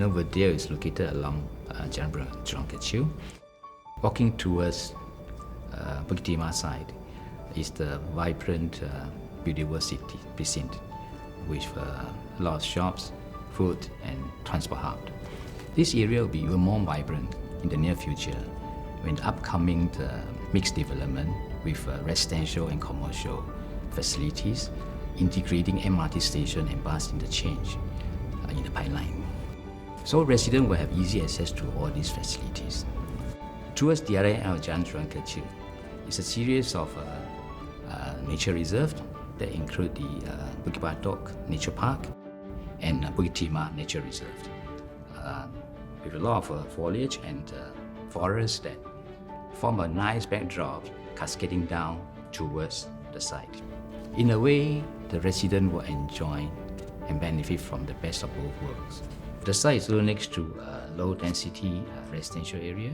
Verdale is located along Jurong Hill. Walking towards Bukit Timah side is the vibrant, beautiful city precinct with a lot of shops, food and transport hub. This area will be even more vibrant in the near future when the upcoming mixed development with residential and commercial facilities integrating MRT station and bus interchange in the pipeline. So residents will have easy access to all these facilities. Towards the other end of Jurong Hill is a series of nature reserves that include the Bukit Batok Nature Park and Bukit Timah Nature Reserve, with a lot of foliage and forests that form a nice backdrop cascading down towards the site. In a way, the resident will enjoy and benefit from the best of both worlds. The site is next to a low-density residential area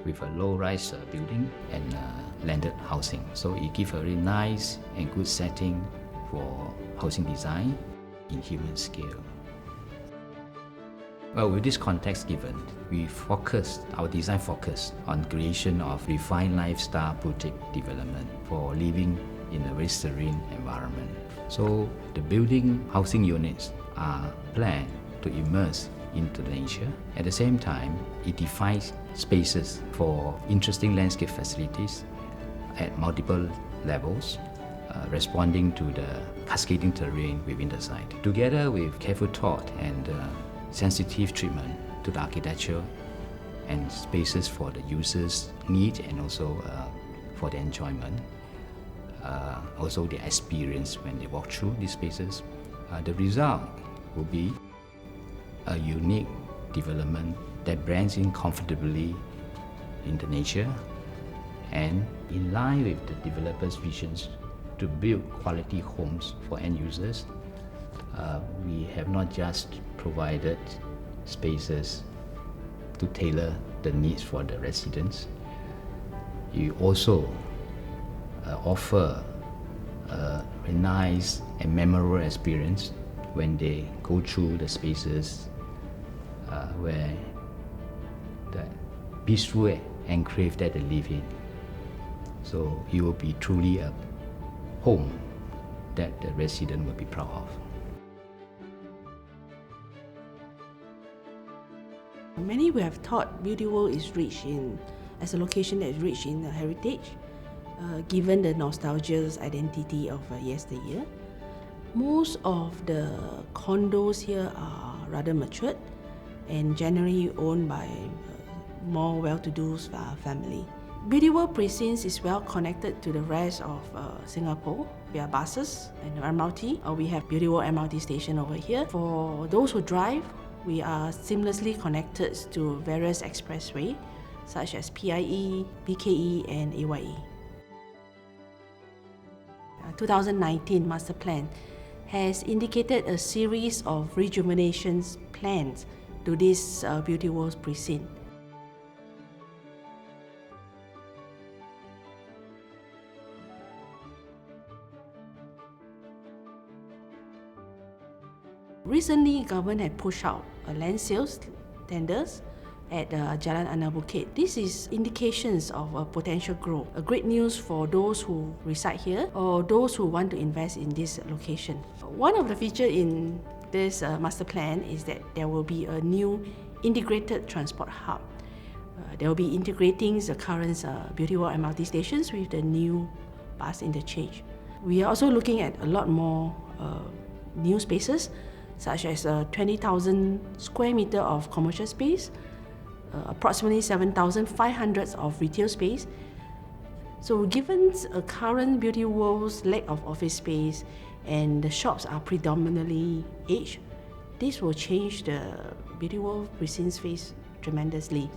with a low-rise building and landed housing. So it gives a very nice and good setting for housing design in human scale. Well, with this context given, our design focused on creation of refined lifestyle boutique development for living in a very serene environment. So the building housing units are planned to immerse into nature. At the same time, it defines spaces for interesting landscape facilities at multiple levels, responding to the cascading terrain within the site. Together with careful thought and sensitive treatment to the architecture and spaces for the users' need and also for their enjoyment, also their experience when they walk through these spaces, the result will be a unique development that blends in comfortably into nature and in line with the developers' visions to build quality homes for end users. We have not just provided spaces to tailor the needs for the residents. You also offer a nice and memorable experience when they go through the spaces where the peaceful enclave that they live in. So it will be truly a home that the resident will be proud of. Many we have thought Beauty World is rich as a location that is rich in heritage, given the nostalgia's identity of yesteryear. Most of the condos here are rather matured and generally owned by more well-to-do family. Beauty World Precinct is well connected to the rest of Singapore via buses and MRT. We have Beauty World MRT station over here. For those who drive, we are seamlessly connected to various expressways such as PIE, BKE and AYE. 2019 Master Plan has indicated a series of rejuvenation plans to this Beauty World Precinct. Recently, government had pushed out land sales tenders at Jalan Anak Bukit. This is indications of a potential growth. A great news for those who reside here or those who want to invest in this location. One of the features in this master plan is that there will be a new integrated transport hub. They will be integrating the current Beauty World MRT stations with the new bus interchange. We are also looking at a lot more new spaces, such as 20,000 square meter of commercial space, approximately 7,500 of retail space. So given a current Beauty World's lack of office space and the shops are predominantly aged, this will change the Beauty World Precinct space tremendously.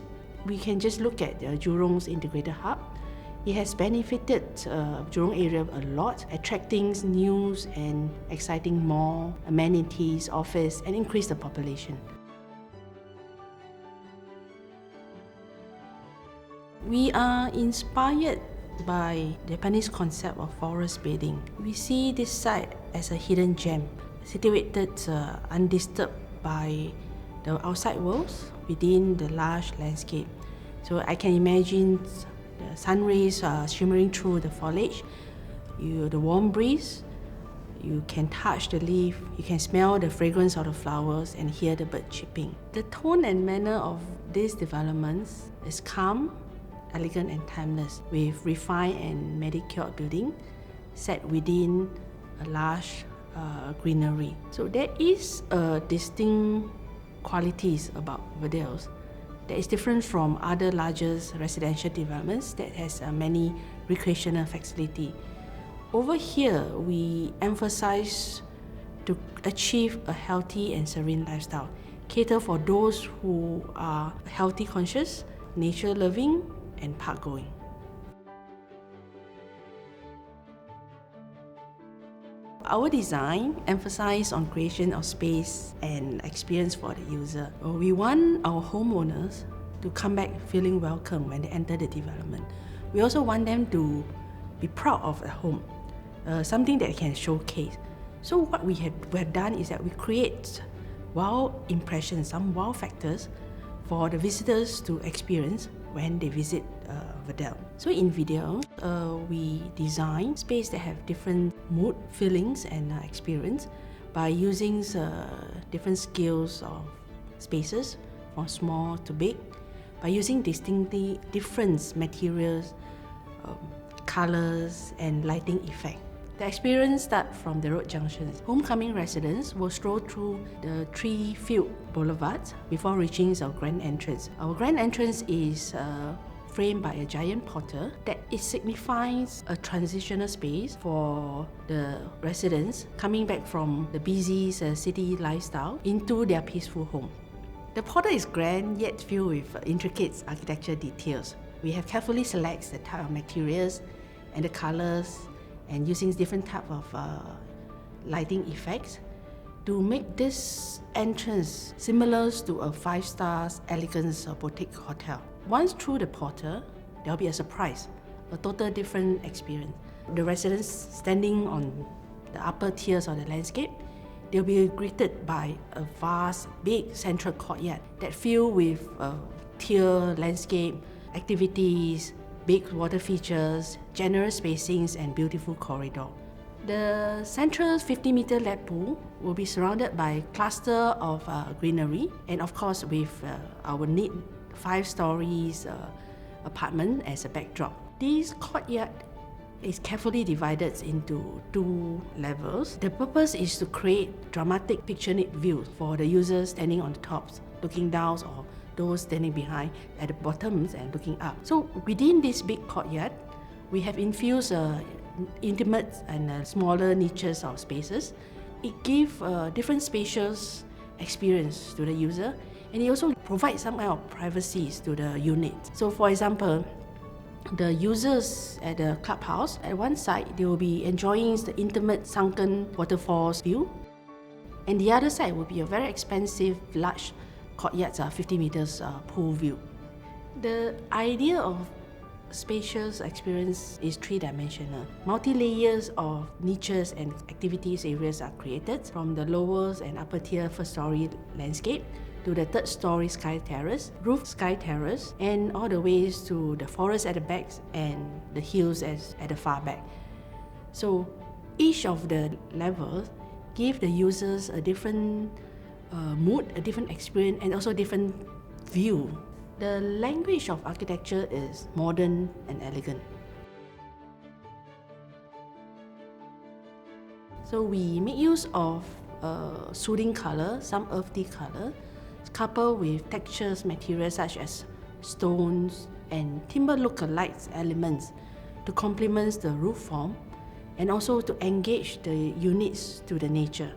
We can just look at Jurong's integrated hub. It has benefited Jurong area a lot, attracting new and exciting mall, amenities, office, and increase the population. We are inspired by the Japanese concept of forest bathing. We see this site as a hidden gem, situated undisturbed by the outside worlds within the lush landscape. So I can imagine the sun rays shimmering through the foliage, the warm breeze, you can touch the leaf, you can smell the fragrance of the flowers and hear the bird chirping. The tone and manner of these developments is calm, elegant and timeless, with refined and manicured building set within a lush greenery. So there is distinct qualities about Verdales that is different from other larger residential developments that has many recreational facilities. Over here, we emphasize to achieve a healthy and serene lifestyle, cater for those who are healthy conscious, nature loving, and park going. Our design emphasizes on creation of space and experience for the user. We want our homeowners to come back feeling welcome when they enter the development. We also want them to be proud of the home, something that they can showcase. So what we have done is that we create wow impressions, some wow factors for the visitors to experience when they visit Verdale. So in video, we design space that have different mood, feelings and experience by using different scales of spaces from small to big, by using distinctly different materials, colors and lighting effect. The experience starts from the road junctions. Homecoming residents will stroll through the tree-filled boulevards before reaching our grand entrance. Our grand entrance is framed by a giant portal that it signifies a transitional space for the residents coming back from the busy city lifestyle into their peaceful home. The portal is grand yet filled with intricate architecture details. We have carefully selected the type of materials and the colors and using different type of lighting effects to make this entrance similar to a 5-star elegant boutique hotel. Once through the portal, there will be a surprise, a total different experience. The residents standing on the upper tiers of the landscape, they'll be greeted by a vast, big central courtyard that filled with tier landscape, activities, big water features, generous spacings and beautiful corridor. The central 50-meter lap pool will be surrounded by a cluster of greenery and of course with our neat 5-story apartment as a backdrop. This courtyard is carefully divided into 2 levels. The purpose is to create dramatic picture-neat views for the users standing on the tops, looking down, or those standing behind at the bottoms and looking up. So within this big courtyard, we have infused intimate and smaller niches of spaces. It gives different spacious experience to the user, and it also provides some kind of privacy to the unit. So for example, the users at the clubhouse, at one side, they will be enjoying the intimate sunken waterfalls view, and the other side will be a very expensive, large courtyard, 50 meters pool view. The idea of spacious experience is 3-dimensional. Multi-layers of niches and activities areas are created from the lower and upper tier 1st-story landscape to the 3rd-story sky terrace, roof sky terrace, and all the ways to the forest at the back and the hills at the far back. So each of the levels give the users a different mood, a different experience, and also different view. The language of architecture is modern and elegant. So we make use of soothing color, some earthy color, coupled with textures materials such as stones and timber look-alike elements to complement the roof form and also to engage the units to the nature.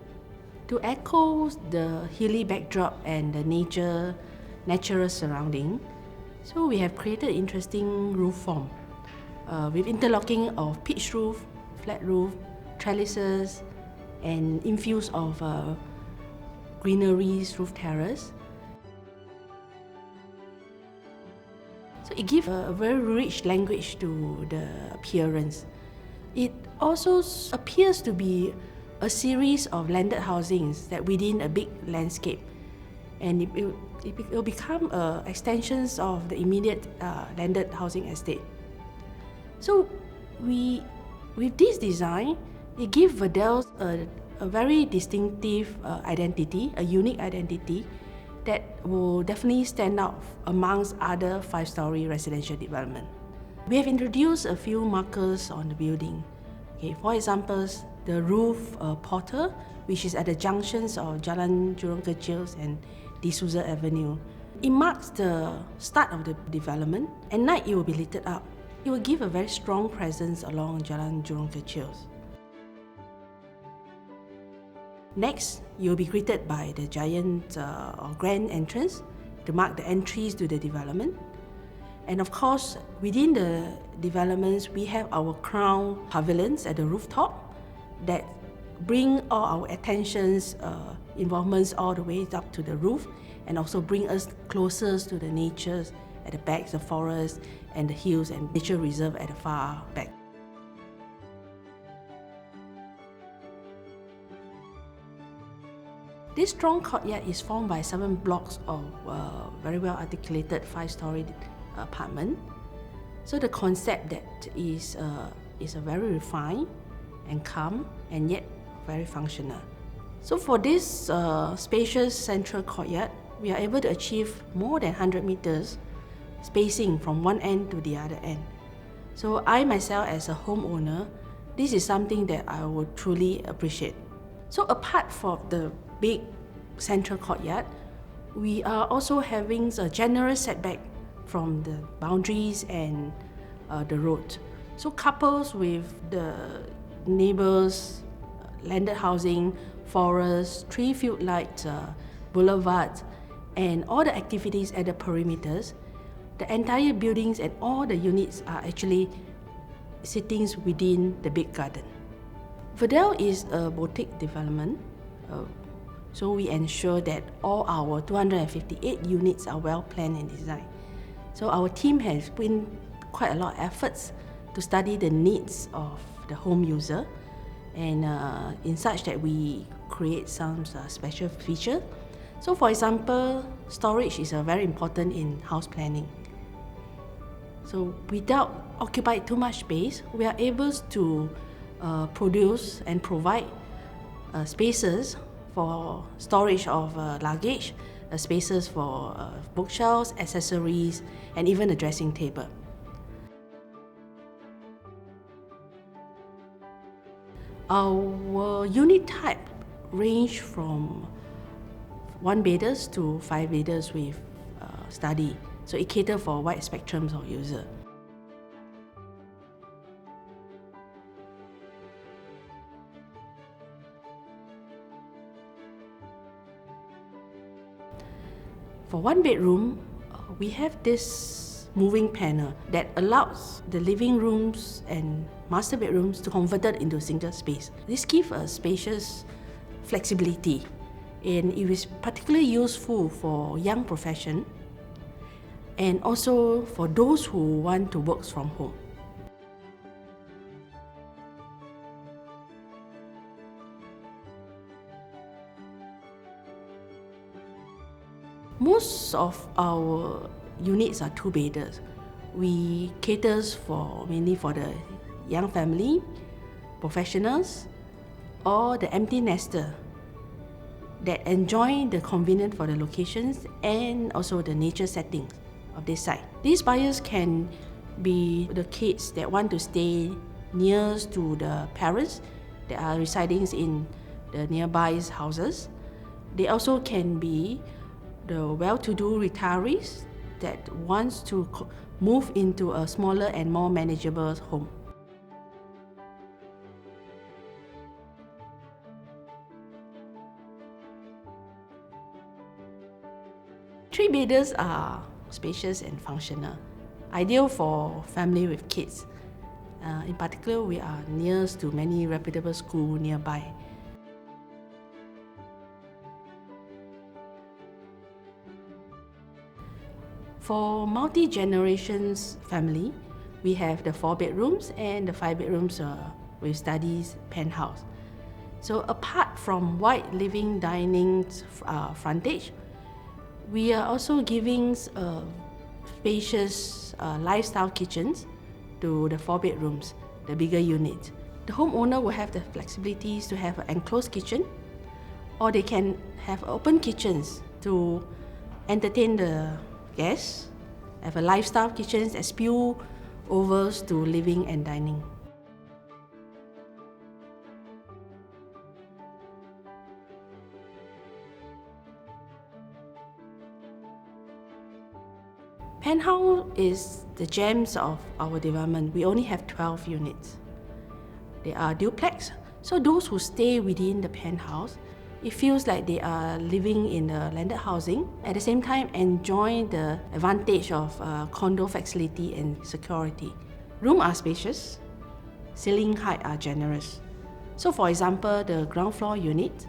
To echo the hilly backdrop and the natural surrounding, so we have created interesting roof form with interlocking of pitched roof, flat roof, trellises, and infuse of greeneries roof terrace. So it gives a very rich language to the appearance. It also appears to be a series of landed housings that within a big landscape. and it will become extensions of the immediate landed housing estate. So with this design, it gives Verdale a very distinctive identity, a unique identity that will definitely stand out amongst other 5-story residential development. We have introduced a few markers on the building. Okay, for example, the roof portal, which is at the junctions of Jalan Jurong Kecil and De Souza Avenue. It marks the start of the development. At night, it will be lit up. It will give a very strong presence along Jalan Jurong Kecil. Next, you'll be greeted by the giant or grand entrance to mark the entries to the development. And of course, within the developments, we have our crown pavilions at the rooftop that bring all our attentions, involvements all the way up to the roof, and also bring us closer to the nature at the back, the forest and the hills and nature reserve at the far back. This strong courtyard is formed by 7 blocks of very well articulated 5-story apartment. So the concept that is a very refined and calm and yet very functional. So for this spacious central courtyard, we are able to achieve more than 100 meters spacing from one end to the other end. So I myself as a homeowner, this is something that I would truly appreciate. So apart from the big central courtyard, we are also having a generous setback from the boundaries and the road. So couples with the neighbors, landed housing, forests, tree-filled lights, boulevards, and all the activities at the perimeters, the entire buildings and all the units are actually sitting within the big garden. Verdale is a boutique development, so we ensure that all our 258 units are well planned and designed. So our team has put in quite a lot of efforts to study the needs of the home user, and in such that we create some special features. So for example, storage is very important in house planning. So without occupying too much space, we are able to produce and provide spaces for storage of luggage, spaces for bookshelves, accessories, and even a dressing table. Our unit type range from 1-bedders to 5-bedders with study, so it caters for a wide spectrum of users. For 1-bedroom, we have this moving panel that allows the living rooms and master bedrooms to convert it into single space. This gives a spacious flexibility, and it is particularly useful for young profession and also for those who want to work from home. Most of our units are 2-bedders. We cater mainly for the young family, professionals, or the empty nester that enjoy the convenience for the locations and also the nature settings of this site. These buyers can be the kids that want to stay near to the parents that are residing in the nearby houses. They also can be the well-to-do retirees that wants to move into a smaller and more manageable home. Three-bedders are spacious and functional, ideal for family with kids. In particular, we are near to many reputable schools nearby. For multi-generations family, we have the 4 bedrooms and the 5 bedrooms with studies penthouse. So apart from wide living dining frontage, We are also giving spacious lifestyle kitchens to the 4 bedrooms, the bigger unit. The homeowner will have the flexibilities to have an enclosed kitchen, or they can have open kitchens to entertain the guests, have a lifestyle kitchens that spill overs to living and dining. Penthouse is the gems of our development. We only have 12 units. They are duplex, so those who stay within the penthouse, it feels like they are living in a landed housing, at the same time enjoying the advantage of condo facility and security. Rooms are spacious, ceiling height are generous. So for example, the ground floor unit,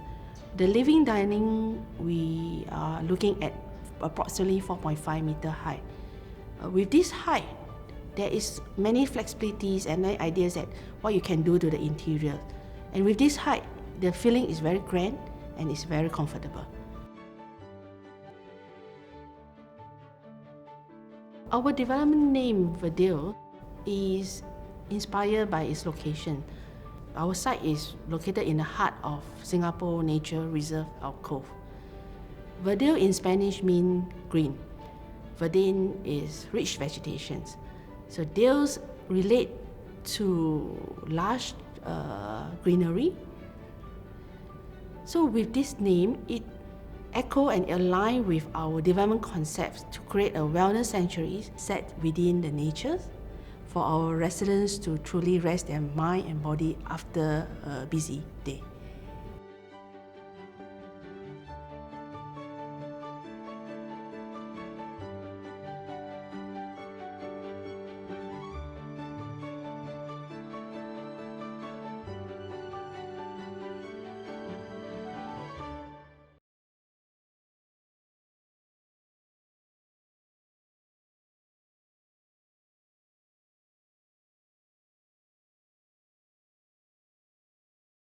the living dining, we are looking at approximately 4.5 meter high. With this height, there is many flexibilities and many ideas that what you can do to the interior. And with this height, the feeling is very grand and it's very comfortable. Our development name, Verdale, is inspired by its location. Our site is located in the heart of Singapore Nature Reserve alcove. Verdale in Spanish means green. Verdant is rich vegetation. So dales relate to lush greenery. So with this name, it echo and align with our development concepts to create a wellness sanctuary set within the nature for our residents to truly rest their mind and body after a busy day.